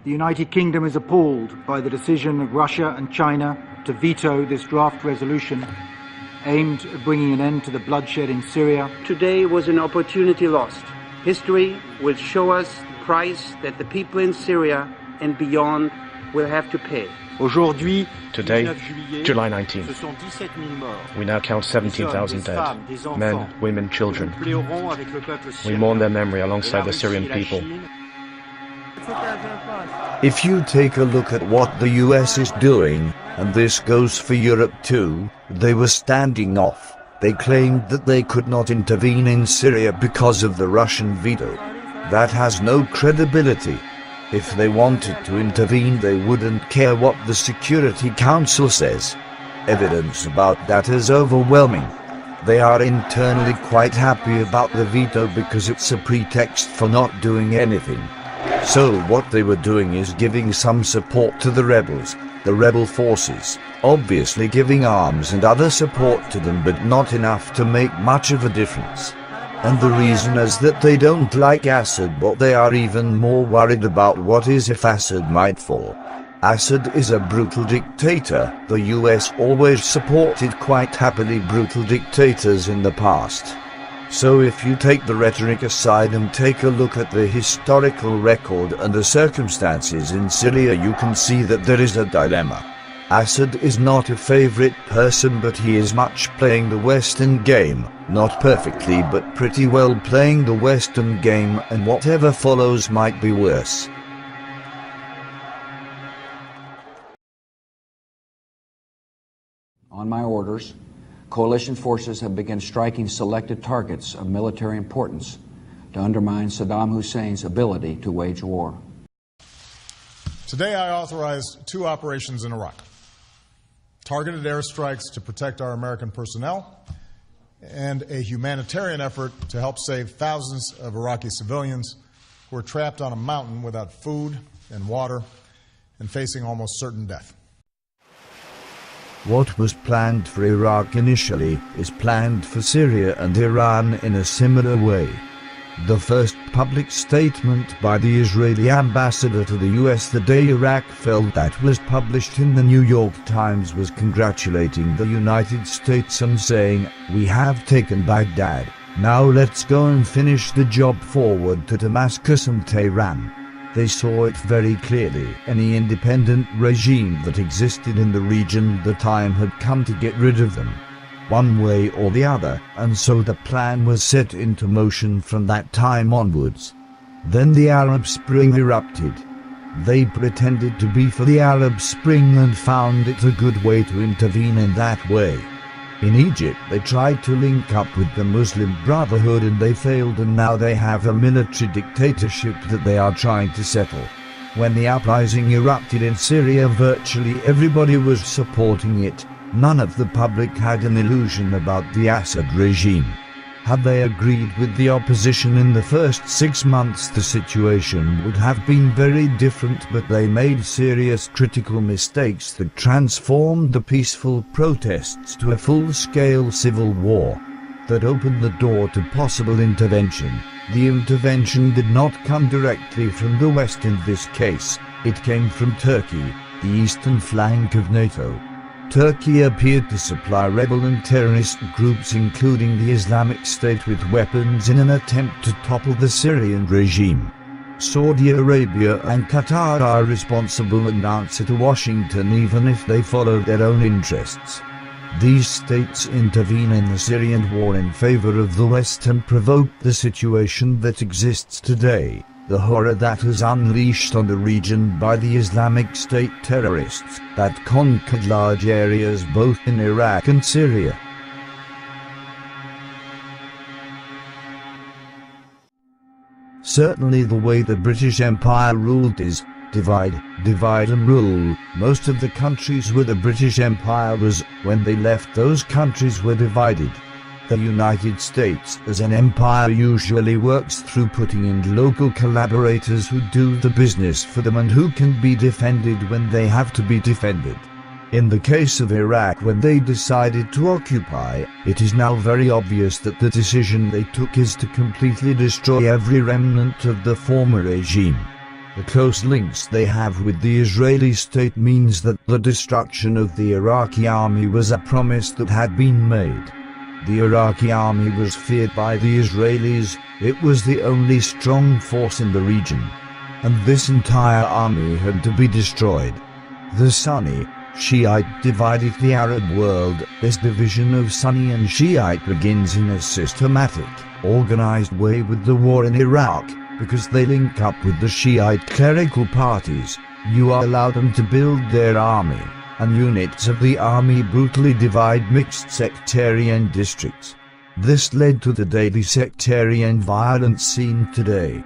The United Kingdom is appalled by the decision of Russia and China to veto this draft resolution aimed at bringing an end to the bloodshed in Syria. Today was an opportunity lost. History will show us the price that the people in Syria and beyond will have to pay. Today, July 19th, we now count 17,000 dead, men, women, children. We mourn their memory alongside the Syrian people. If you take a look at what the US is doing, and this goes for Europe too, they were standing off. They claimed that they could not intervene in Syria because of the Russian veto. That has no credibility. If they wanted to intervene, they wouldn't care what the Security Council says. Evidence about that is overwhelming. They are internally quite happy about the veto because it's a pretext for not doing anything. So what they were doing is giving some support to the rebels, the rebel forces, obviously giving arms and other support to them, but not enough to make much of a difference. And the reason is that they don't like Assad, but they are even more worried about what is if Assad might fall. Assad is a brutal dictator. The US always supported quite happily brutal dictators in the past. So if you take the rhetoric aside and take a look at the historical record and the circumstances in Syria, you can see that there is a dilemma. Assad is not a favorite person, but he is much playing the Western game, not perfectly but pretty well playing the Western game, and whatever follows might be worse. On my orders, coalition forces have begun striking selected targets of military importance to undermine Saddam Hussein's ability to wage war. Today I authorized 2 operations in Iraq. Targeted airstrikes to protect our American personnel, and a humanitarian effort to help save thousands of Iraqi civilians who are trapped on a mountain without food and water and facing almost certain death. What was planned for Iraq initially is planned for Syria and Iran in a similar way. The first public statement by the Israeli ambassador to the US the day Iraq fell, that was published in the New York Times, was congratulating the United States and saying, "We have taken Baghdad, now let's go and finish the job forward to Damascus and Tehran." They saw it very clearly. Any independent regime that existed in the region, the time had come to get rid of them, one way or the other, and so the plan was set into motion from that time onwards. Then the Arab Spring erupted. They pretended to be for the Arab Spring and found it a good way to intervene in that way. In Egypt they tried to link up with the Muslim Brotherhood and they failed, and now they have a military dictatorship that they are trying to settle. When the uprising erupted in Syria, virtually everybody was supporting it. None of the public had an illusion about the Assad regime. Had they agreed with the opposition in the first 6 months, the situation would have been very different, but they made serious critical mistakes that transformed the peaceful protests to a full-scale civil war that opened the door to possible intervention. The intervention did not come directly from the West in this case. It came from Turkey, the eastern flank of NATO. Turkey appeared to supply rebel and terrorist groups, including the Islamic State, with weapons in an attempt to topple the Syrian regime. Saudi Arabia and Qatar are responsible and answer to Washington, even if they follow their own interests. These states intervene in the Syrian war in favor of the West and provoke the situation that exists today. The horror that is unleashed on the region by the Islamic State terrorists that conquered large areas both in Iraq and Syria. Certainly the way the British Empire ruled is divide and rule. Most of the countries where the British Empire was, when they left, those countries were divided. The United States as an empire usually works through putting in local collaborators who do the business for them and who can be defended when they have to be defended. In the case of Iraq, when they decided to occupy, it is now very obvious that the decision they took is to completely destroy every remnant of the former regime. The close links they have with the Israeli state means that the destruction of the Iraqi army was a promise that had been made. The Iraqi army was feared by the Israelis. It was the only strong force in the region. And this entire army had to be destroyed. The Sunni Shiite divided the Arab world. This division of Sunni and Shiite begins in a systematic, organized way with the war in Iraq. Because they link up with the Shiite clerical parties, you allow them to build their army, and units of the army brutally divide mixed sectarian districts. This led to the daily sectarian violence seen today.